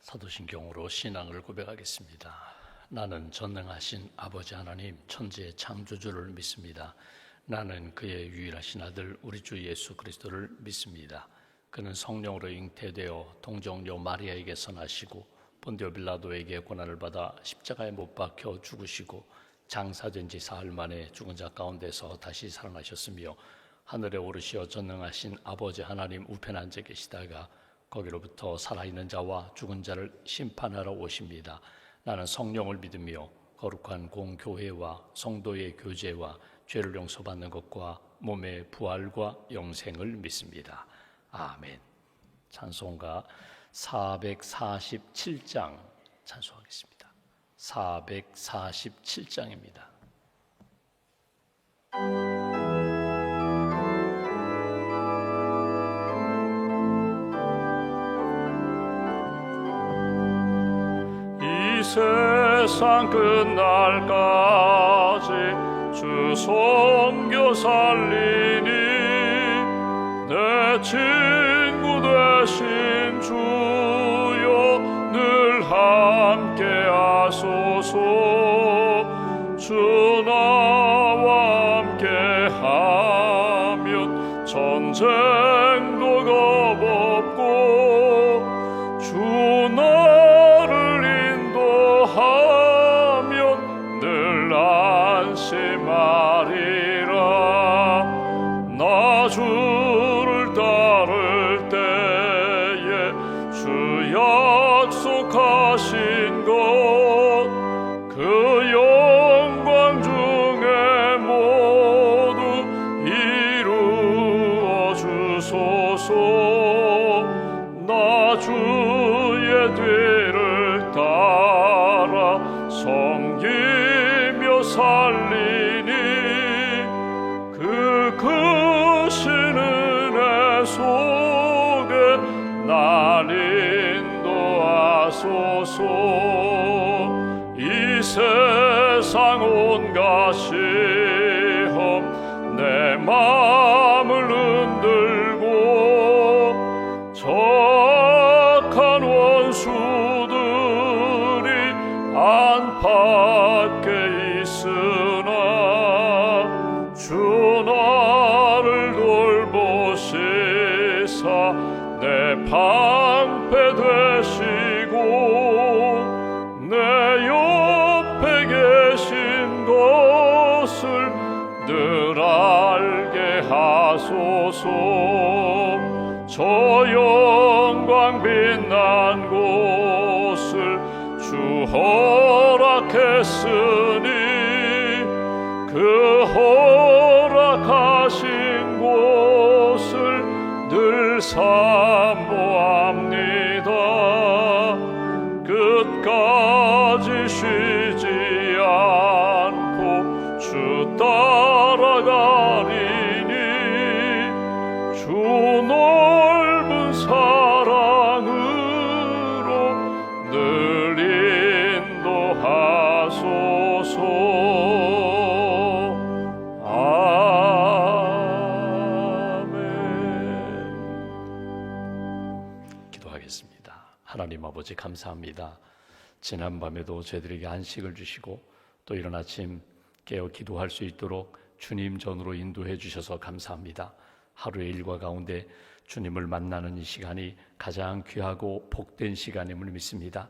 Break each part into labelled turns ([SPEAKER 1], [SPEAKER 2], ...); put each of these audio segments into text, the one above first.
[SPEAKER 1] 사도신경으로 신앙을 고백하겠습니다. 나는 전능하신 아버지 하나님 천지의 창조주를 믿습니다. 나는 그의 유일하신 아들 우리 주 예수 그리스도를 믿습니다. 그는 성령으로 잉태되어 동정녀 마리아에게서 나시고 본디오 빌라도에게 고난을 받아 십자가에 못 박혀 죽으시고 장사된 지 사흘 만에 죽은 자 가운데서 다시 살아나셨으며 하늘에 오르시어 전능하신 아버지 하나님 우편에 앉아 계시다가 거기로부터 살아있는 자와 죽은 자를 심판하러 오십니다. 나는 성령을 믿으며 거룩한 공교회와 성도의 교제와 죄를 용서받는 것과 몸의 부활과 영생을 믿습니다. 아멘. 찬송가 447장 찬송하겠습니다. 447장입니다.
[SPEAKER 2] 이 세상 끝날까지 주 섬겨 살리니 내 친구 되신 주여 늘 함께 하소서. 주 나와 함께 하면 전쟁도 겁없고 주 나를 인도하면 늘 안심하리라. 나 주를 따를 때에 주 약속하신 것 그 영광 중에 모두 이루어 주소서. 나 주의 뒤를 따라 섬기며 살리니 그 크신 은혜 속에 날 인도하소서. 이 세상 온갖 시험 내 마음을 흔들고 악한 원수들이 안팎에 있으나 주 나를 돌보시사 내 방패 되시고 내 옆에 계신 것을 늘 알게 하소서. 저 영광 빛난 곳을 주 허락했으니 그 허락하신 곳을 늘 사모합니다. 끝까지 쉬지 않고 주 따라가리니 주 넓은 사랑으로 늘 인도하소서. 아멘.
[SPEAKER 1] 기도하겠습니다. 하나님 아버지 감사합니다. 지난밤에도 저희들에게 안식을 주시고 또 이른 아침 깨어 기도할 수 있도록 주님 전으로 인도해 주셔서 감사합니다. 하루의 일과 가운데 주님을 만나는 이 시간이 가장 귀하고 복된 시간임을 믿습니다.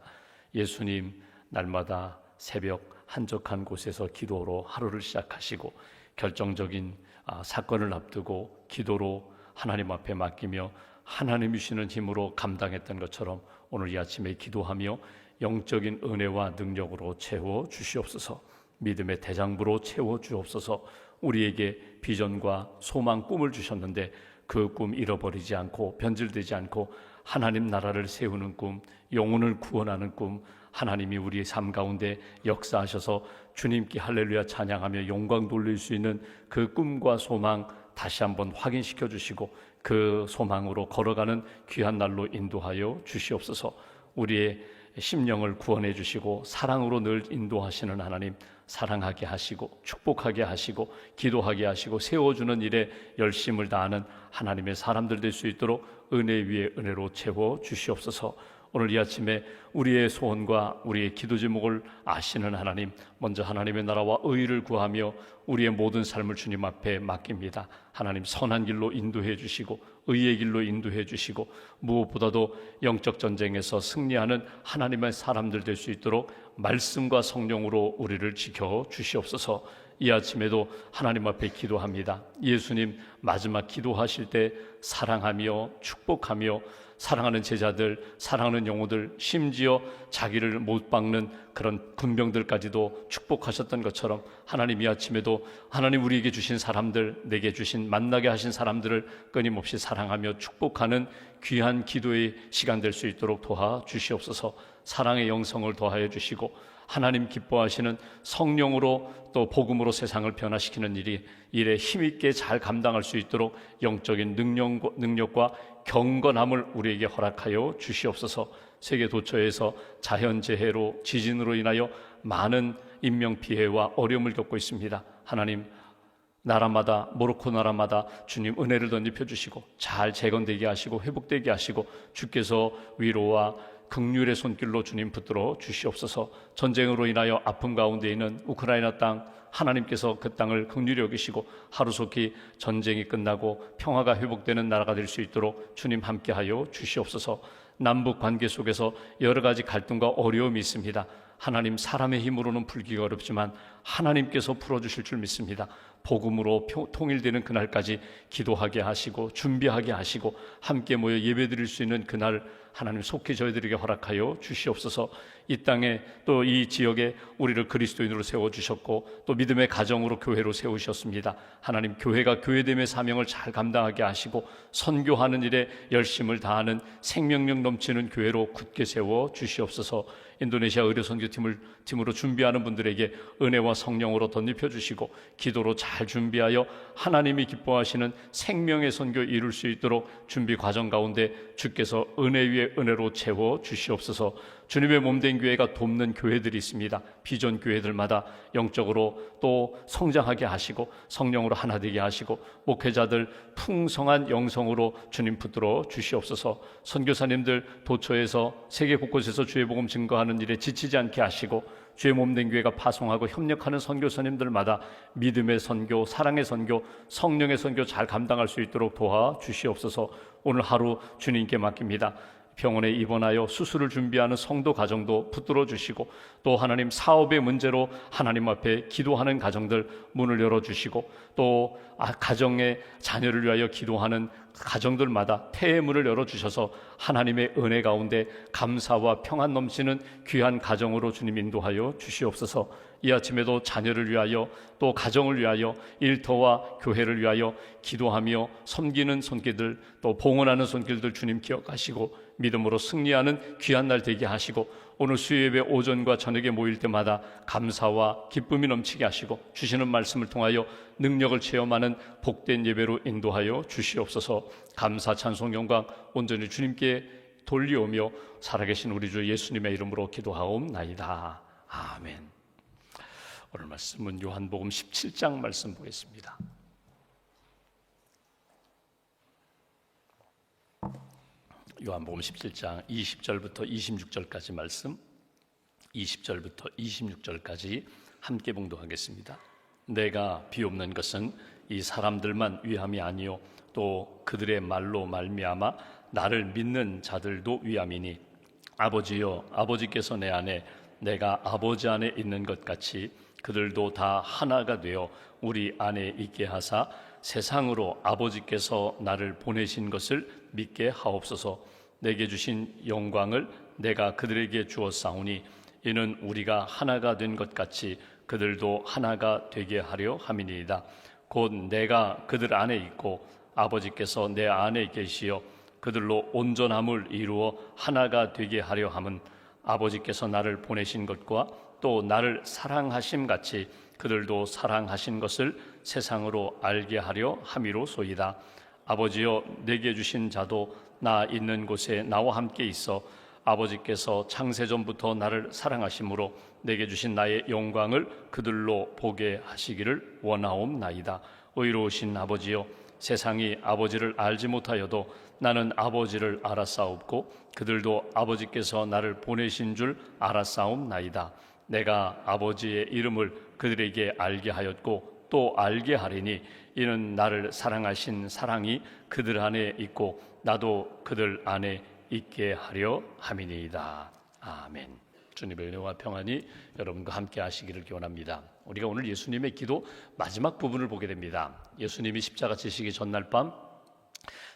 [SPEAKER 1] 예수님 날마다 새벽 한적한 곳에서 기도로 하루를 시작하시고 결정적인 사건을 앞두고 기도로 하나님 앞에 맡기며 하나님이 주시는 힘으로 감당했던 것처럼 오늘 이 아침에 기도하며 영적인 은혜와 능력으로 채워 주시옵소서. 믿음의 대장부로 채워 주옵소서. 우리에게 비전과 소망, 꿈을 주셨는데 그 꿈 잃어버리지 않고 변질되지 않고 하나님 나라를 세우는 꿈, 영혼을 구원하는 꿈, 하나님이 우리의 삶 가운데 역사하셔서 주님께 할렐루야 찬양하며 영광 돌릴 수 있는 그 꿈과 소망 다시 한번 확인시켜 주시고 그 소망으로 걸어가는 귀한 날로 인도하여 주시옵소서. 우리의 심령을 구원해 주시고 사랑으로 늘 인도하시는 하나님, 사랑하게 하시고 축복하게 하시고 기도하게 하시고 세워주는 일에 열심을 다하는 하나님의 사람들 될 수 있도록 은혜 위에 은혜로 채워 주시옵소서. 오늘 이 아침에 우리의 소원과 우리의 기도 제목을 아시는 하나님, 먼저 하나님의 나라와 의를 구하며 우리의 모든 삶을 주님 앞에 맡깁니다. 하나님, 선한 길로 인도해 주시고 의의 길로 인도해 주시고 무엇보다도 영적 전쟁에서 승리하는 하나님의 사람들 될 수 있도록 말씀과 성령으로 우리를 지켜 주시옵소서. 이 아침에도 하나님 앞에 기도합니다. 예수님 마지막 기도하실 때 사랑하며 축복하며 사랑하는 제자들, 사랑하는 영혼들, 심지어 자기를 못 박는 그런 군병들까지도 축복하셨던 것처럼 하나님 이 아침에도 하나님 우리에게 주신 사람들, 내게 주신 만나게 하신 사람들을 끊임없이 사랑하며 축복하는 귀한 기도의 시간 될 수 있도록 도와주시옵소서. 사랑의 영성을 더하여 주시고 하나님 기뻐하시는 성령으로 또 복음으로 세상을 변화시키는 일에 힘있게 잘 감당할 수 있도록 영적인 능력과 경건함을 우리에게 허락하여 주시옵소서. 세계 도처에서 자연재해로 지진으로 인하여 많은 인명피해와 어려움을 겪고 있습니다. 하나님, 나라마다 모로코 나라마다 주님 은혜를 덧입혀 주시고 잘 재건되게 하시고 회복되게 하시고 주께서 위로와 긍휼의 손길로 주님 붙들어 주시옵소서. 전쟁으로 인하여 아픔 가운데 있는 우크라이나 땅, 하나님께서 그 땅을 긍휼히 여기시고 하루속히 전쟁이 끝나고 평화가 회복되는 나라가 될 수 있도록 주님 함께하여 주시옵소서. 남북 관계 속에서 여러 가지 갈등과 어려움이 있습니다. 하나님, 사람의 힘으로는 풀기가 어렵지만 하나님께서 풀어주실 줄 믿습니다. 복음으로 통일되는 그날까지 기도하게 하시고 준비하게 하시고 함께 모여 예배드릴 수 있는 그날 하나님 속히 저희들에게 허락하여 주시옵소서. 이 땅에 또 이 지역에 우리를 그리스도인으로 세워주셨고 또 믿음의 가정으로 교회로 세우셨습니다. 하나님, 교회가 교회됨의 사명을 잘 감당하게 하시고 선교하는 일에 열심을 다하는 생명력 넘치는 교회로 굳게 세워 주시옵소서. 인도네시아 의료선교팀으로 준비하는 분들에게 은혜와 성령으로 덧입혀 주시고 기도로 잘 준비하여 하나님이 기뻐하시는 생명의 선교 이룰 수 있도록 준비 과정 가운데 주께서 은혜 위에 은혜로 채워 주시옵소서. 주님의 몸된 교회가 돕는 교회들이 있습니다. 비전 교회들마다 영적으로 또 성장하게 하시고 성령으로 하나 되게 하시고 목회자들 풍성한 영성으로 주님 붙들어 주시옵소서. 선교사님들 도처에서 세계 곳곳에서 주의 복음 증거하는 일에 지치지 않게 하시고 주의 몸된 교회가 파송하고 협력하는 선교사님들마다 믿음의 선교, 사랑의 선교, 성령의 선교 잘 감당할 수 있도록 도와주시옵소서. 오늘 하루 주님께 맡깁니다. 병원에 입원하여 수술을 준비하는 성도 가정도 붙들어 주시고 또 하나님 사업의 문제로 하나님 앞에 기도하는 가정들 문을 열어주시고 또 가정의 자녀를 위하여 기도하는 가정들마다 태의 문을 열어주셔서 하나님의 은혜 가운데 감사와 평안 넘치는 귀한 가정으로 주님 인도하여 주시옵소서. 이 아침에도 자녀를 위하여 또 가정을 위하여 일터와 교회를 위하여 기도하며 섬기는 손길들 또 봉헌하는 손길들 주님 기억하시고 믿음으로 승리하는 귀한 날 되게 하시고 오늘 수요예배 오전과 저녁에 모일 때마다 감사와 기쁨이 넘치게 하시고 주시는 말씀을 통하여 능력을 체험하는 복된 예배로 인도하여 주시옵소서. 감사 찬송 영광 온전히 주님께 돌리오며 살아계신 우리 주 예수님의 이름으로 기도하옵나이다. 아멘. 오늘 말씀은 요한복음 17장 말씀 보겠습니다. 요한복음 17장 20절부터 26절까지 말씀, 20절부터 26절까지 함께 봉독하겠습니다. 내가 비옵는 것은 이 사람들만 위함이 아니요 또 그들의 말로 말미암아 나를 믿는 자들도 위함이니 아버지여 아버지께서 내 안에 내가 아버지 안에 있는 것 같이 그들도 다 하나가 되어 우리 안에 있게 하사 세상으로 아버지께서 나를 보내신 것을 믿게 하옵소서. 내게 주신 영광을 내가 그들에게 주었사오니 이는 우리가 하나가 된 것 같이 그들도 하나가 되게 하려 함이니이다. 곧 내가 그들 안에 있고 아버지께서 내 안에 계시어 그들로 온전함을 이루어 하나가 되게 하려 함은 아버지께서 나를 보내신 것과 또 나를 사랑하심 같이 그들도 사랑하신 것을 세상으로 알게 하려 함이로소이다. 아버지여 내게 주신 자도 나 있는 곳에 나와 함께 있어 아버지께서 창세전부터 나를 사랑하심으로 내게 주신 나의 영광을 그들로 보게 하시기를 원하옵나이다. 의로우신 아버지여 세상이 아버지를 알지 못하여도 나는 아버지를 알았사옵고 그들도 아버지께서 나를 보내신 줄 알았사옵나이다. 내가 아버지의 이름을 그들에게 알게 하였고 또 알게 하리니 이는 나를 사랑하신 사랑이 그들 안에 있고 나도 그들 안에 있게 하려 함이니이다. 아멘. 주님의 은혜와 평안이 여러분과 함께 하시기를 기원합니다. 우리가 오늘 예수님의 기도 마지막 부분을 보게 됩니다. 예수님이 십자가 지시기 전날 밤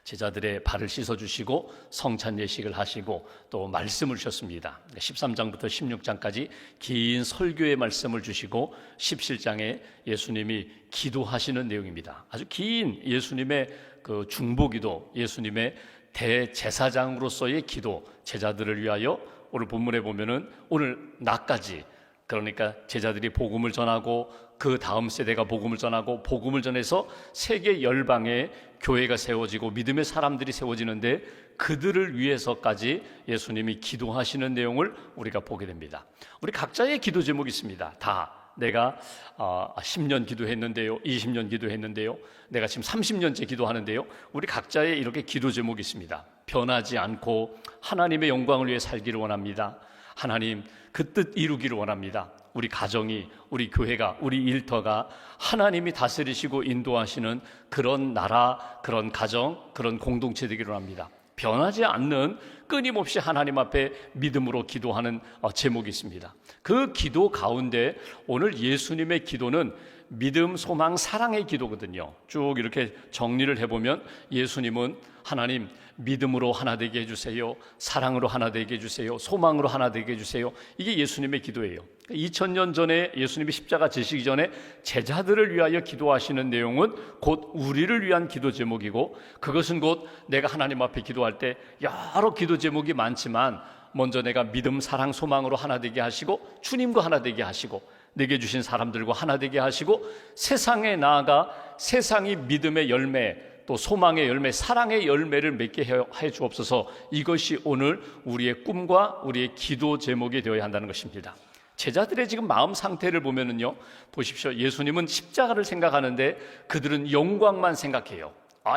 [SPEAKER 1] 제자들의 발을 씻어주시고 성찬 예식을 하시고 또 말씀을 주셨습니다. 13장부터 16장까지 긴 설교의 말씀을 주시고 17장에 예수님이 기도하시는 내용입니다. 아주 긴 예수님의 그 중보기도, 예수님의 대제사장으로서의 기도, 제자들을 위하여 오늘 본문에 보면은 오늘 나까지, 그러니까 제자들이 복음을 전하고 그 다음 세대가 복음을 전하고 복음을 전해서 세계 열방에 교회가 세워지고 믿음의 사람들이 세워지는데 그들을 위해서까지 예수님이 기도하시는 내용을 우리가 보게 됩니다. 우리 각자의 기도 제목이 있습니다. 다 내가 10년 기도했는데요, 20년 기도했는데요, 내가 지금 30년째 기도하는데요, 우리 각자의 이렇게 기도 제목이 있습니다. 변하지 않고 하나님의 영광을 위해 살기를 원합니다. 하나님 그 뜻 이루기를 원합니다. 우리 가정이, 우리 교회가, 우리 일터가 하나님이 다스리시고 인도하시는 그런 나라, 그런 가정, 그런 공동체 되기를 합니다. 변하지 않는 끊임없이 하나님 앞에 믿음으로 기도하는 제목이 있습니다. 그 기도 가운데 오늘 예수님의 기도는 믿음, 소망, 사랑의 기도거든요. 쭉 이렇게 정리를 해보면 예수님은 하나님 믿음으로 하나 되게 해주세요, 사랑으로 하나 되게 해주세요, 소망으로 하나 되게 해주세요. 이게 예수님의 기도예요. 2000년 전에 예수님이 십자가 지시기 전에 제자들을 위하여 기도하시는 내용은 곧 우리를 위한 기도 제목이고, 그것은 곧 내가 하나님 앞에 기도할 때 여러 기도 제목이 많지만 먼저 내가 믿음, 사랑, 소망으로 하나 되게 하시고 주님과 하나 되게 하시고 내게 주신 사람들과 하나 되게 하시고 세상에 나아가 세상이 믿음의 열매, 또 소망의 열매, 사랑의 열매를 맺게 해 주옵소서. 이것이 오늘 우리의 꿈과 우리의 기도 제목이 되어야 한다는 것입니다. 제자들의 지금 마음 상태를 보면은요, 보십시오. 예수님은 십자가를 생각하는데 그들은 영광만 생각해요.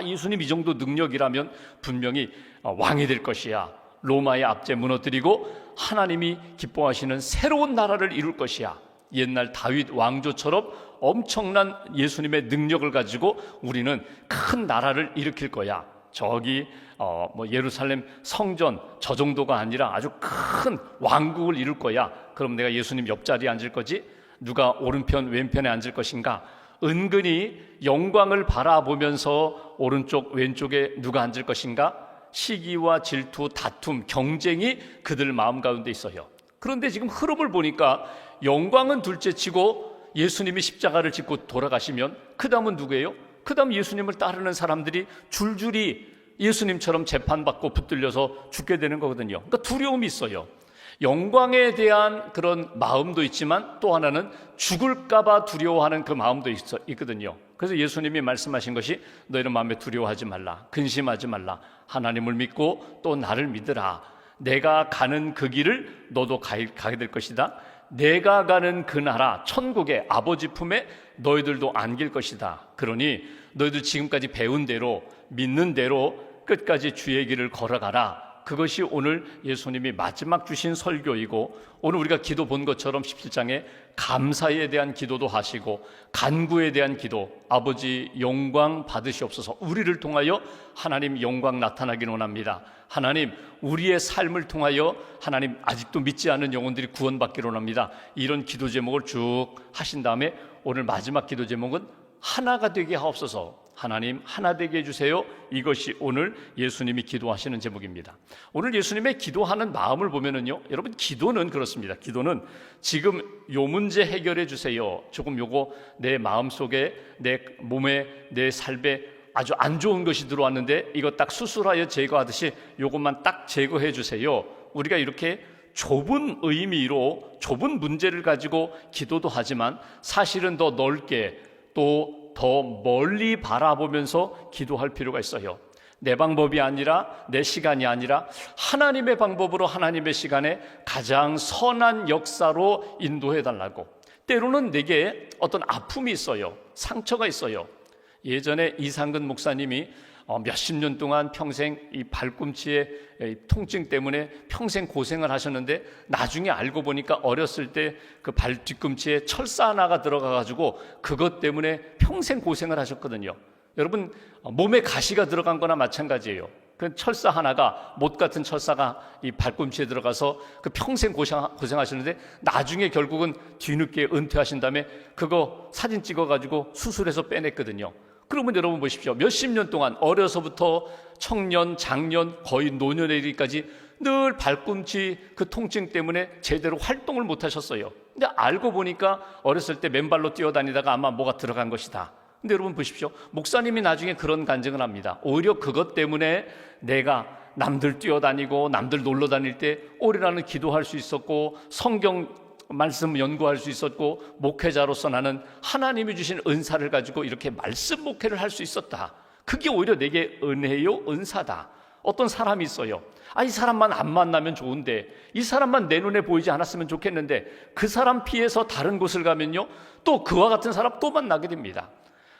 [SPEAKER 1] 예수님 이 정도 능력이라면 분명히 왕이 될 것이야, 로마의 압제 무너뜨리고 하나님이 기뻐하시는 새로운 나라를 이룰 것이야, 옛날 다윗 왕조처럼 엄청난 예수님의 능력을 가지고 우리는 큰 나라를 일으킬 거야. 저기 예루살렘 성전 저 정도가 아니라 아주 큰 왕국을 이룰 거야. 그럼 내가 예수님 옆자리에 앉을 거지? 누가 오른편 왼편에 앉을 것인가? 은근히 영광을 바라보면서 오른쪽 왼쪽에 누가 앉을 것인가? 시기와 질투, 다툼, 경쟁이 그들 마음 가운데 있어요. 그런데 지금 흐름을 보니까 영광은 둘째치고 예수님이 십자가를 짓고 돌아가시면 그 다음은 누구예요? 그 다음 예수님을 따르는 사람들이 줄줄이 예수님처럼 재판받고 붙들려서 죽게 되는 거거든요. 그러니까 두려움이 있어요. 영광에 대한 그런 마음도 있지만 또 하나는 죽을까 봐 두려워하는 그 마음도 있거든요. 그래서 예수님이 말씀하신 것이 너희는 마음에 두려워하지 말라, 근심하지 말라, 하나님을 믿고 또 나를 믿으라. 내가 가는 그 길을 너도 가게 될 것이다. 내가 가는 그 나라 천국의 아버지 품에 너희들도 안길 것이다. 그러니 너희들 지금까지 배운 대로 믿는 대로 끝까지 주의 길을 걸어가라. 그것이 오늘 예수님이 마지막 주신 설교이고, 오늘 우리가 기도 본 것처럼 17장에 감사에 대한 기도도 하시고 간구에 대한 기도, 아버지 영광 받으시옵소서. 우리를 통하여 하나님 영광 나타나기를 원합니다. 하나님 우리의 삶을 통하여 하나님 아직도 믿지 않는 영혼들이 구원받기를 원합니다. 이런 기도 제목을 쭉 하신 다음에 오늘 마지막 기도 제목은 하나가 되게 하옵소서. 하나님 하나 되게 해주세요. 이것이 오늘 예수님이 기도하시는 제목입니다. 오늘 예수님의 기도하는 마음을 보면은요, 여러분 기도는 그렇습니다. 기도는 지금 요 문제 해결해 주세요. 조금 요거 내 마음속에, 내 몸에, 내 삶에 아주 안 좋은 것이 들어왔는데 이거 딱 수술하여 제거하듯이 요것만 딱 제거해 주세요. 우리가 이렇게 좁은 의미로 좁은 문제를 가지고 기도도 하지만 사실은 더 넓게 또 더 멀리 바라보면서 기도할 필요가 있어요. 내 방법이 아니라, 내 시간이 아니라 하나님의 방법으로 하나님의 시간에 가장 선한 역사로 인도해 달라고. 때로는 내게 어떤 아픔이 있어요. 상처가 있어요. 예전에 이상근 목사님이 몇십 년 동안 평생 이 발꿈치의 통증 때문에 평생 고생을 하셨는데 나중에 알고 보니까 어렸을 때 그 발 뒤꿈치에 철사 하나가 들어가가지고 그것 때문에 평생 고생을 하셨거든요. 여러분, 몸에 가시가 들어간 거나 마찬가지예요. 그 철사 하나가, 못 같은 철사가 이 발꿈치에 들어가서 그 평생 고생하시는데 나중에 결국은 뒤늦게 은퇴하신 다음에 그거 사진 찍어가지고 수술해서 빼냈거든요. 그러면 여러분 보십시오. 몇십 년 동안 어려서부터 청년, 장년, 거의 노년에 이르기까지 늘 발꿈치 그 통증 때문에 제대로 활동을 못 하셨어요. 근데 알고 보니까 어렸을 때 맨발로 뛰어다니다가 아마 뭐가 들어간 것이다. 근데 여러분 보십시오. 목사님이 나중에 그런 간증을 합니다. 오히려 그것 때문에 내가 남들 뛰어다니고 남들 놀러 다닐 때 오래라는 기도할 수 있었고 성경 말씀 연구할 수 있었고 목회자로서 나는 하나님이 주신 은사를 가지고 이렇게 말씀 목회를 할 수 있었다. 그게 오히려 내게 은혜요, 은사다. 어떤 사람이 있어요. 이 사람만 안 만나면 좋은데, 이 사람만 내 눈에 보이지 않았으면 좋겠는데, 그 사람 피해서 다른 곳을 가면요, 또 그와 같은 사람 또 만나게 됩니다.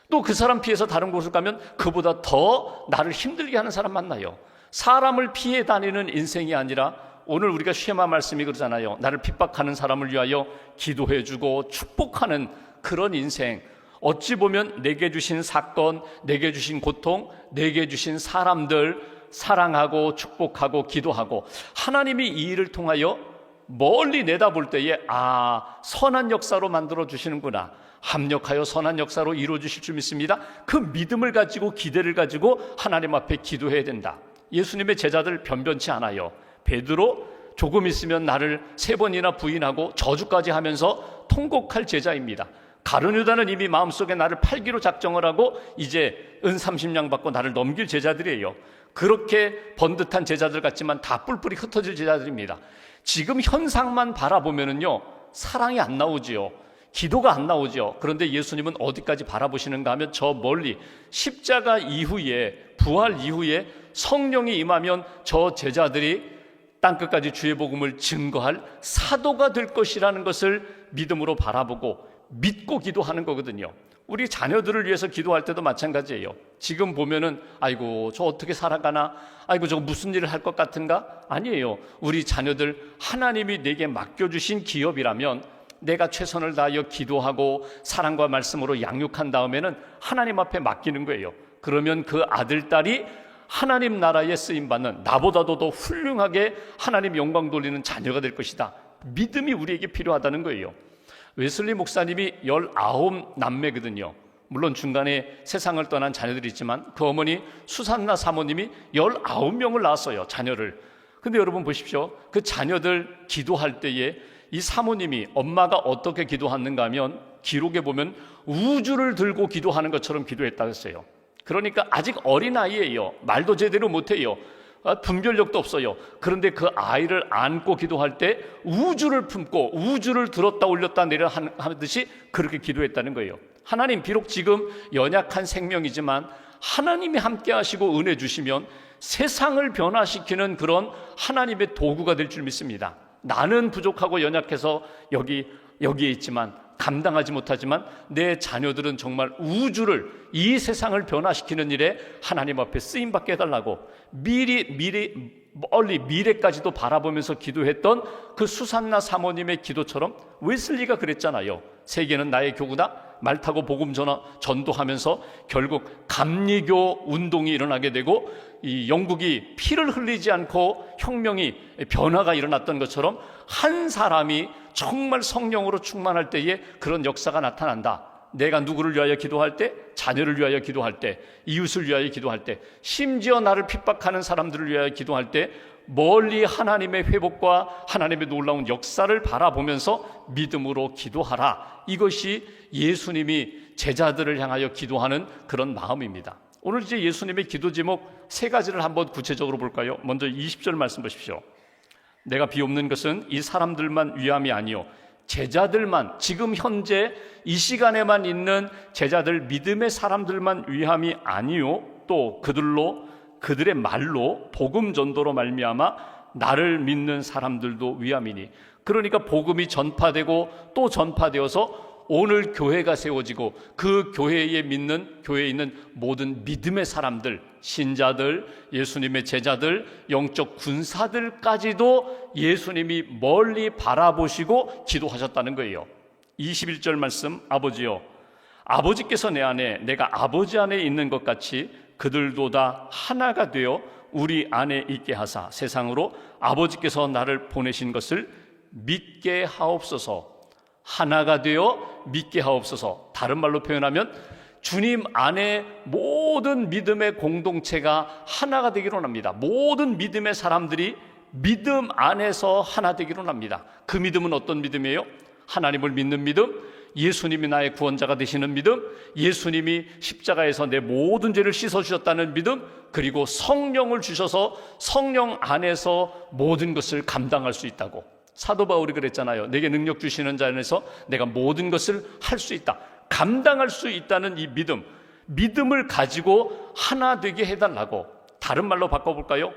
[SPEAKER 1] 또 그 사람 피해서 다른 곳을 가면 그보다 더 나를 힘들게 하는 사람 만나요. 사람을 피해 다니는 인생이 아니라 오늘 우리가 쉐마 말씀이 그러잖아요. 나를 핍박하는 사람을 위하여 기도해주고 축복하는 그런 인생. 어찌 보면 내게 주신 사건, 내게 주신 고통, 내게 주신 사람들 사랑하고 축복하고 기도하고 하나님이 이 일을 통하여 멀리 내다볼 때에 선한 역사로 만들어 주시는구나, 합력하여 선한 역사로 이루어 주실 줄 믿습니다. 그 믿음을 가지고 기대를 가지고 하나님 앞에 기도해야 된다. 예수님의 제자들 변변치 않아요. 베드로 조금 있으면 나를 3번이나 부인하고 저주까지 하면서 통곡할 제자입니다. 가룟 유다는 이미 마음속에 나를 팔기로 작정을 하고 이제 은 30냥 받고 나를 넘길 제자들이에요. 그렇게 번듯한 제자들 같지만 다 뿔뿔이 흩어질 제자들입니다. 지금 현상만 바라보면은요, 사랑이 안 나오지요. 기도가 안 나오죠. 그런데 예수님은 어디까지 바라보시는가 하면 저 멀리 십자가 이후에, 부활 이후에 성령이 임하면 저 제자들이 땅끝까지 주의 복음을 증거할 사도가 될 것이라는 것을 믿음으로 바라보고 믿고 기도하는 거거든요. 우리 자녀들을 위해서 기도할 때도 마찬가지예요. 지금 보면은 아이고 저 어떻게 살아가나, 아이고 저 무슨 일을 할 것 같은가? 아니에요. 우리 자녀들 하나님이 내게 맡겨주신 기업이라면 내가 최선을 다하여 기도하고 사랑과 말씀으로 양육한 다음에는 하나님 앞에 맡기는 거예요. 그러면 그 아들, 딸이 하나님 나라에 쓰임받는, 나보다도 더 훌륭하게 하나님 영광 돌리는 자녀가 될 것이다. 믿음이 우리에게 필요하다는 거예요. 웨슬리 목사님이 19남매거든요. 물론 중간에 세상을 떠난 자녀들이 있지만 그 어머니 수산나 사모님이 19명을 낳았어요, 자녀를. 근데 여러분 보십시오. 그 자녀들 기도할 때에 이 사모님이, 엄마가 어떻게 기도하는가 하면 기록에 보면 우주를 들고 기도하는 것처럼 기도했다고 했어요. 그러니까 아직 어린아이예요. 말도 제대로 못해요. 분별력도 없어요. 그런데 그 아이를 안고 기도할 때 우주를 품고 우주를 들었다 올렸다 내려 하듯이 그렇게 기도했다는 거예요. 하나님, 비록 지금 연약한 생명이지만 하나님이 함께 하시고 은혜 주시면 세상을 변화시키는 그런 하나님의 도구가 될 줄 믿습니다. 나는 부족하고 연약해서 여기에 있지만, 감당하지 못하지만 내 자녀들은 정말 우주를, 이 세상을 변화시키는 일에 하나님 앞에 쓰임받게 해달라고 멀리 미래까지도 바라보면서 기도했던 그 수산나 사모님의 기도처럼 웨슬리가 그랬잖아요. 세계는 나의 교구다. 말 타고 복음 전도하면서 결국 감리교 운동이 일어나게 되고 이 영국이 피를 흘리지 않고 혁명이, 변화가 일어났던 것처럼 한 사람이 정말 성령으로 충만할 때에 그런 역사가 나타난다. 내가 누구를 위하여 기도할 때, 자녀를 위하여 기도할 때, 이웃을 위하여 기도할 때, 심지어 나를 핍박하는 사람들을 위하여 기도할 때 멀리 하나님의 회복과 하나님의 놀라운 역사를 바라보면서 믿음으로 기도하라. 이것이 예수님이 제자들을 향하여 기도하는 그런 마음입니다. 오늘 이제 예수님의 기도 제목 3가지를 한번 구체적으로 볼까요? 먼저 20절 말씀 보십시오. 내가 비옵는 것은 이 사람들만 위함이 아니요 제자들만, 지금 현재 이 시간에만 있는 제자들, 믿음의 사람들만 위함이 아니요 또 그들의 말로 복음 전도로 말미암아 나를 믿는 사람들도 위함이니. 그러니까 복음이 전파되고 또 전파되어서 오늘 교회가 세워지고 그 교회에 있는 모든 믿음의 사람들, 신자들, 예수님의 제자들, 영적 군사들까지도 예수님이 멀리 바라보시고 기도하셨다는 거예요. 21절 말씀, 아버지여, 아버지께서 내 안에, 내가 아버지 안에 있는 것 같이 그들도 다 하나가 되어 우리 안에 있게 하사 세상으로 아버지께서 나를 보내신 것을 믿게 하옵소서. 하나가 되어 믿게 하옵소서. 다른 말로 표현하면 주님 안에 모든 믿음의 공동체가 하나가 되기로 합니다. 모든 믿음의 사람들이 믿음 안에서 하나 되기로 합니다. 그 믿음은 어떤 믿음이에요? 하나님을 믿는 믿음, 예수님이 나의 구원자가 되시는 믿음, 예수님이 십자가에서 내 모든 죄를 씻어주셨다는 믿음, 그리고 성령을 주셔서 성령 안에서 모든 것을 감당할 수 있다고. 사도 바울이 그랬잖아요. 내게 능력 주시는 자 안에서 내가 모든 것을 할 수 있다, 감당할 수 있다는 이 믿음을 가지고 하나 되게 해달라고. 다른 말로 바꿔볼까요?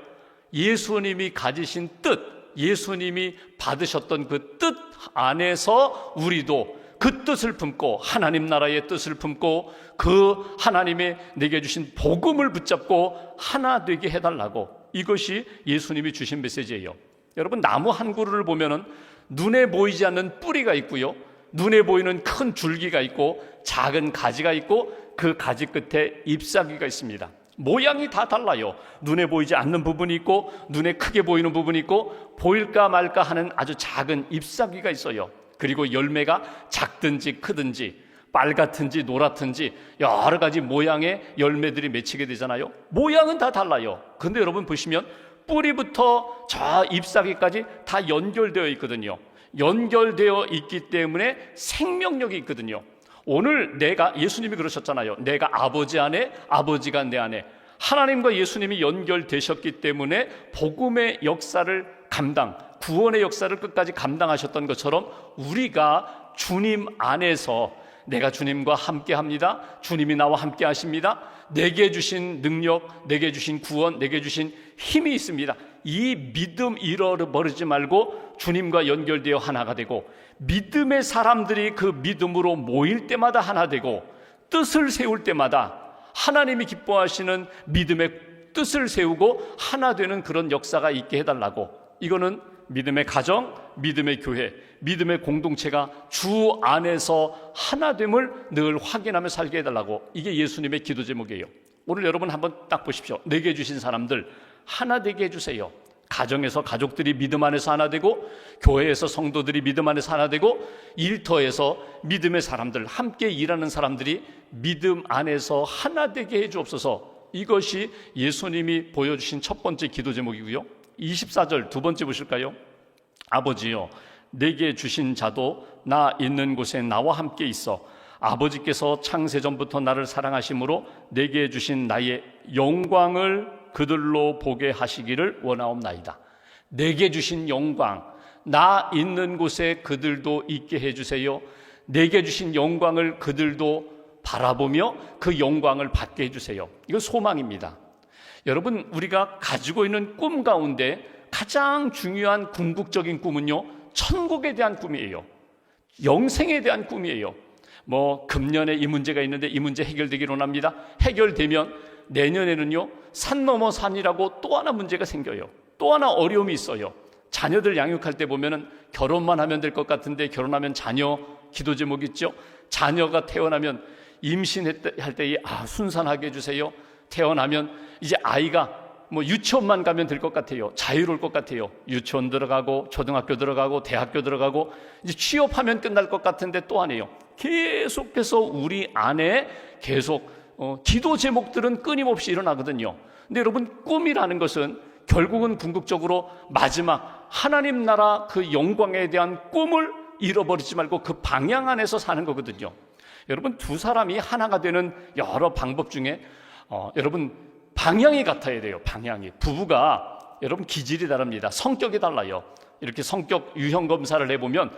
[SPEAKER 1] 예수님이 가지신 뜻, 예수님이 받으셨던 그 뜻 안에서 우리도 그 뜻을 품고, 하나님 나라의 뜻을 품고, 그 하나님의 내게 주신 복음을 붙잡고 하나 되게 해달라고. 이것이 예수님이 주신 메시지예요. 여러분, 나무 한 그루를 보면은 눈에 보이지 않는 뿌리가 있고요, 눈에 보이는 큰 줄기가 있고 작은 가지가 있고 그 가지 끝에 잎사귀가 있습니다. 모양이 다 달라요. 눈에 보이지 않는 부분이 있고 눈에 크게 보이는 부분이 있고 보일까 말까 하는 아주 작은 잎사귀가 있어요. 그리고 열매가 작든지 크든지 빨갛든지 노랗든지 여러 가지 모양의 열매들이 맺히게 되잖아요. 모양은 다 달라요. 근데 여러분 보시면 뿌리부터 저 잎사귀까지 다 연결되어 있거든요. 연결되어 있기 때문에 생명력이 있거든요. 오늘 예수님이 그러셨잖아요. 내가 아버지 안에, 아버지가 내 안에. 하나님과 예수님이 연결되셨기 때문에 복음의 역사를 구원의 역사를 끝까지 감당하셨던 것처럼 우리가 주님 안에서, 내가 주님과 함께 합니다, 주님이 나와 함께 하십니다, 내게 주신 능력, 내게 주신 구원, 내게 주신 힘이 있습니다. 이 믿음 잃어버리지 말고 주님과 연결되어 하나가 되고, 믿음의 사람들이 그 믿음으로 모일 때마다 하나 되고, 뜻을 세울 때마다 하나님이 기뻐하시는 믿음의 뜻을 세우고 하나 되는 그런 역사가 있게 해달라고. 이거는 믿음의 가정, 믿음의 교회, 믿음의 공동체가 주 안에서 하나됨을 늘 확인하며 살게 해달라고. 이게 예수님의 기도 제목이에요. 오늘 여러분 한번 딱 보십시오. 내게 주신 사람들 하나 되게 해주세요. 가정에서 가족들이 믿음 안에서 하나 되고, 교회에서 성도들이 믿음 안에서 하나 되고, 일터에서 믿음의 사람들, 함께 일하는 사람들이 믿음 안에서 하나 되게 해주옵소서. 이것이 예수님이 보여주신 첫 번째 기도 제목이고요. 24절 두 번째 보실까요? 아버지여, 내게 주신 자도 나 있는 곳에 나와 함께 있어 아버지께서 창세전부터 나를 사랑하심으로 내게 주신 나의 영광을 그들로 보게 하시기를 원하옵나이다. 내게 주신 영광, 나 있는 곳에 그들도 있게 해주세요. 내게 주신 영광을 그들도 바라보며 그 영광을 받게 해주세요. 이건 소망입니다. 여러분, 우리가 가지고 있는 꿈 가운데 가장 중요한 궁극적인 꿈은요, 천국에 대한 꿈이에요. 영생에 대한 꿈이에요. 금년에 이 문제가 있는데 이 문제 해결되기로 합니다. 해결되면 내년에는요, 산 넘어 산이라고 또 하나 문제가 생겨요. 또 하나 어려움이 있어요. 자녀들 양육할 때 보면은 결혼만 하면 될 것 같은데, 결혼하면 자녀 기도 제목 있죠. 자녀가 태어나면 임신할 때에 순산하게 해주세요. 태어나면 이제 아이가 유치원만 가면 될 것 같아요. 자유로울 것 같아요. 유치원 들어가고 초등학교 들어가고 대학교 들어가고 이제 취업하면 끝날 것 같은데 또 안 해요. 계속해서 우리 안에 계속 기도 제목들은 끊임없이 일어나거든요. 근데 여러분, 꿈이라는 것은 결국은 궁극적으로 마지막 하나님 나라 그 영광에 대한 꿈을 잃어버리지 말고 그 방향 안에서 사는 거거든요. 여러분, 두 사람이 하나가 되는 여러 방법 중에 여러분, 방향이 같아야 돼요. 방향이. 부부가 여러분 기질이 다릅니다. 성격이 달라요. 이렇게 성격 유형 검사를 해보면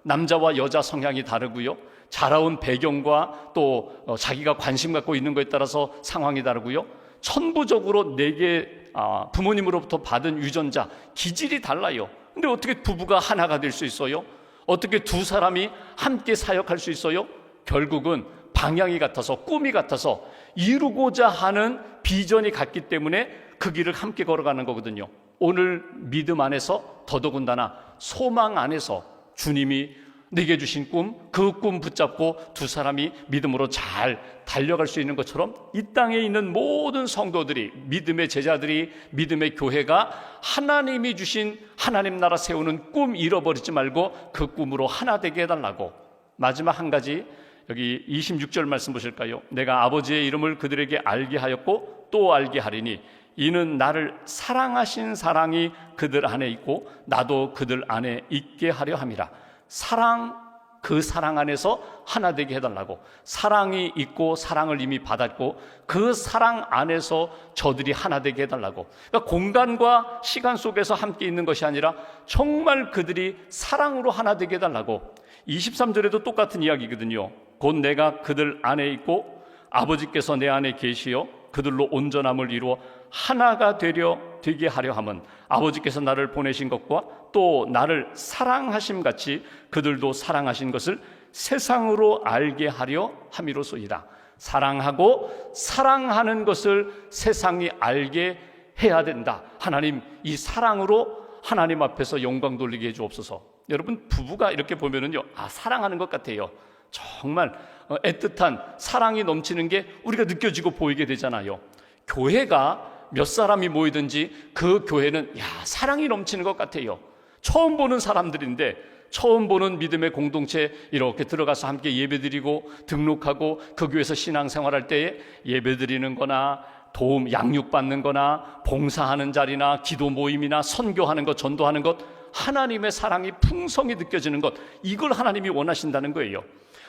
[SPEAKER 1] 남자와 여자 성향이 다르고요, 자라온 배경과 또 자기가 관심 갖고 있는 것에 따라서 상황이 다르고요, 천부적으로 내게 부모님으로부터 받은 유전자 기질이 달라요. 근데 어떻게 부부가 하나가 될 수 있어요? 어떻게 두 사람이 함께 사역할 수 있어요? 결국은 방향이 같아서, 꿈이 같아서, 이루고자 하는 비전이 같기 때문에 그 길을 함께 걸어가는 거거든요. 오늘 믿음 안에서, 더더군다나 소망 안에서 주님이 내게 주신 꿈, 그 꿈 붙잡고 두 사람이 믿음으로 잘 달려갈 수 있는 것처럼 이 땅에 있는 모든 성도들이, 믿음의 제자들이, 믿음의 교회가 하나님이 주신 하나님 나라 세우는 꿈 잃어버리지 말고 그 꿈으로 하나 되게 해달라고. 마지막 한 가지, 여기 26절 말씀 보실까요? 내가 아버지의 이름을 그들에게 알게 하였고 또 알게 하리니 이는 나를 사랑하신 사랑이 그들 안에 있고 나도 그들 안에 있게 하려 함이라. 사랑, 그 사랑 안에서 하나 되게 해달라고. 사랑이 있고 사랑을 이미 받았고 그 사랑 안에서 저들이 하나 되게 해달라고. 그러니까 공간과 시간 속에서 함께 있는 것이 아니라 정말 그들이 사랑으로 하나 되게 해달라고. 23절에도 똑같은 이야기거든요. 곧 내가 그들 안에 있고 아버지께서 내 안에 계시어 그들로 온전함을 이루어 하나가 되게 하려 함은 아버지께서 나를 보내신 것과 또 나를 사랑하심 같이 그들도 사랑하신 것을 세상으로 알게 하려 함이로소이다. 사랑하고 사랑하는 것을 세상이 알게 해야 된다. 하나님, 이 사랑으로 하나님 앞에서 영광 돌리게 해주옵소서. 여러분, 부부가 이렇게 보면은요, 사랑하는 것 같아요. 정말 애틋한 사랑이 넘치는 게 우리가 느껴지고 보이게 되잖아요. 교회가 몇 사람이 모이든지 그 교회는 사랑이 넘치는 것 같아요. 처음 보는 사람들인데, 처음 보는 믿음의 공동체 이렇게 들어가서 함께 예배드리고 등록하고 그 교회에서 신앙생활할 때에 예배드리는 거나 도움 양육받는 거나 봉사하는 자리나 기도 모임이나 선교하는 것, 전도하는 것, 하나님의 사랑이 풍성히 느껴지는 것, 이걸 하나님이 원하신다는 거예요.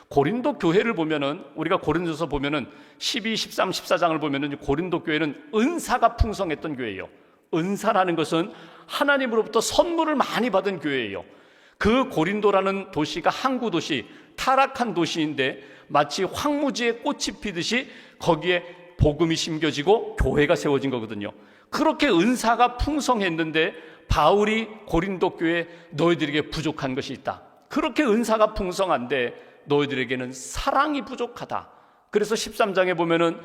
[SPEAKER 1] 고린도 교회를 보면은, 우리가 고린도서 보면은 12, 13, 14장을 보면은 고린도 교회는 은사가 풍성했던 교회예요. 은사라는 것은 하나님으로부터 선물을 많이 받은 교회예요. 그 고린도라는 도시가 항구 도시, 타락한 도시인데 마치 황무지에 꽃이 피듯이 거기에 복음이 심겨지고 교회가 세워진 거거든요. 그렇게 은사가 풍성했는데 바울이 고린도 교회에 너희들에게 부족한 것이 있다. 그렇게 은사가 풍성한데 너희들에게는 사랑이 부족하다. 그래서 13장에 보면은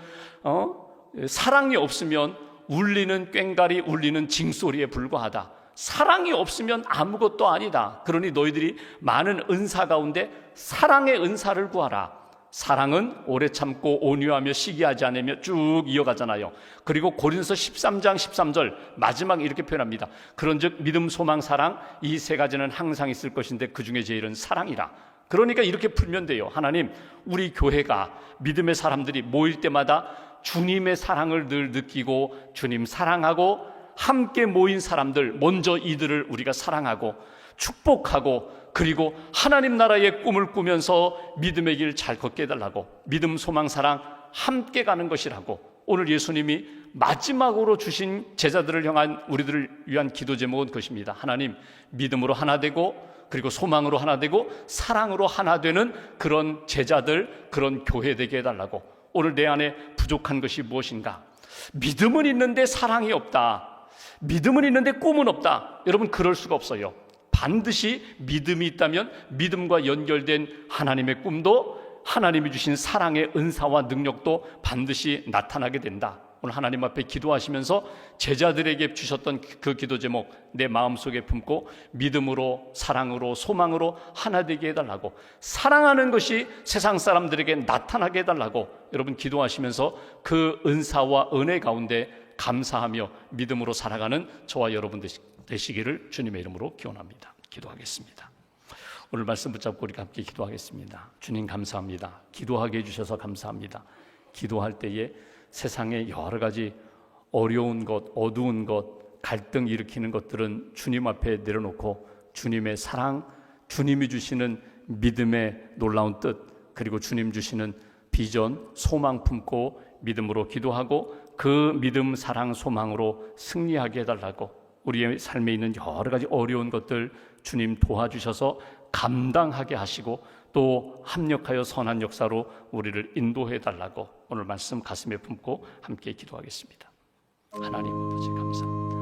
[SPEAKER 1] 사랑이 없으면 울리는 꽹과리, 울리는 징소리에 불과하다. 사랑이 없으면 아무것도 아니다. 그러니 너희들이 많은 은사 가운데 사랑의 은사를 구하라. 사랑은 오래 참고 온유하며 시기하지 않으며 쭉 이어가잖아요. 그리고 고린도서 13장 13절 마지막 이렇게 표현합니다. 그런즉 믿음, 소망, 사랑, 이 세 가지는 항상 있을 것인데 그 중에 제일은 사랑이라. 그러니까 이렇게 풀면 돼요. 하나님, 우리 교회가, 믿음의 사람들이 모일 때마다 주님의 사랑을 늘 느끼고 주님 사랑하고 함께 모인 사람들, 먼저 이들을 우리가 사랑하고 축복하고 그리고 하나님 나라의 꿈을 꾸면서 믿음의 길 잘 걷게 해달라고. 믿음, 소망, 사랑 함께 가는 것이라고. 오늘 예수님이 마지막으로 주신 제자들을 향한, 우리들을 위한 기도 제목은 그것입니다. 하나님, 믿음으로 하나 되고 그리고 소망으로 하나 되고 사랑으로 하나 되는 그런 제자들, 그런 교회 되게 해달라고. 오늘 내 안에 부족한 것이 무엇인가? 믿음은 있는데 사랑이 없다. 믿음은 있는데 꿈은 없다. 여러분, 그럴 수가 없어요. 반드시 믿음이 있다면 믿음과 연결된 하나님의 꿈도, 하나님이 주신 사랑의 은사와 능력도 반드시 나타나게 된다. 오늘 하나님 앞에 기도하시면서 제자들에게 주셨던 그 기도 제목 내 마음속에 품고 믿음으로, 사랑으로, 소망으로 하나 되게 해달라고, 사랑하는 것이 세상 사람들에게 나타나게 해달라고 여러분 기도하시면서 그 은사와 은혜 가운데 감사하며 믿음으로 살아가는 저와 여러분 되시기를 주님의 이름으로 기원합니다. 기도하겠습니다. 오늘 말씀 붙잡고 우리가 함께 기도하겠습니다. 주님 감사합니다. 기도하게 해주셔서 감사합니다. 기도할 때에 세상에 여러 가지 어려운 것, 어두운 것, 갈등 일으키는 것들은 주님 앞에 내려놓고 주님의 사랑, 주님이 주시는 믿음의 놀라운 뜻, 그리고 주님 주시는 비전, 소망 품고 믿음으로 기도하고 그 믿음, 사랑, 소망으로 승리하게 해달라고. 우리의 삶에 있는 여러 가지 어려운 것들 주님 도와주셔서 감당하게 하시고 또 합력하여 선한 역사로 우리를 인도해달라고 오늘 말씀 가슴에 품고 함께 기도하겠습니다. 하나님 아버지 감사합니다.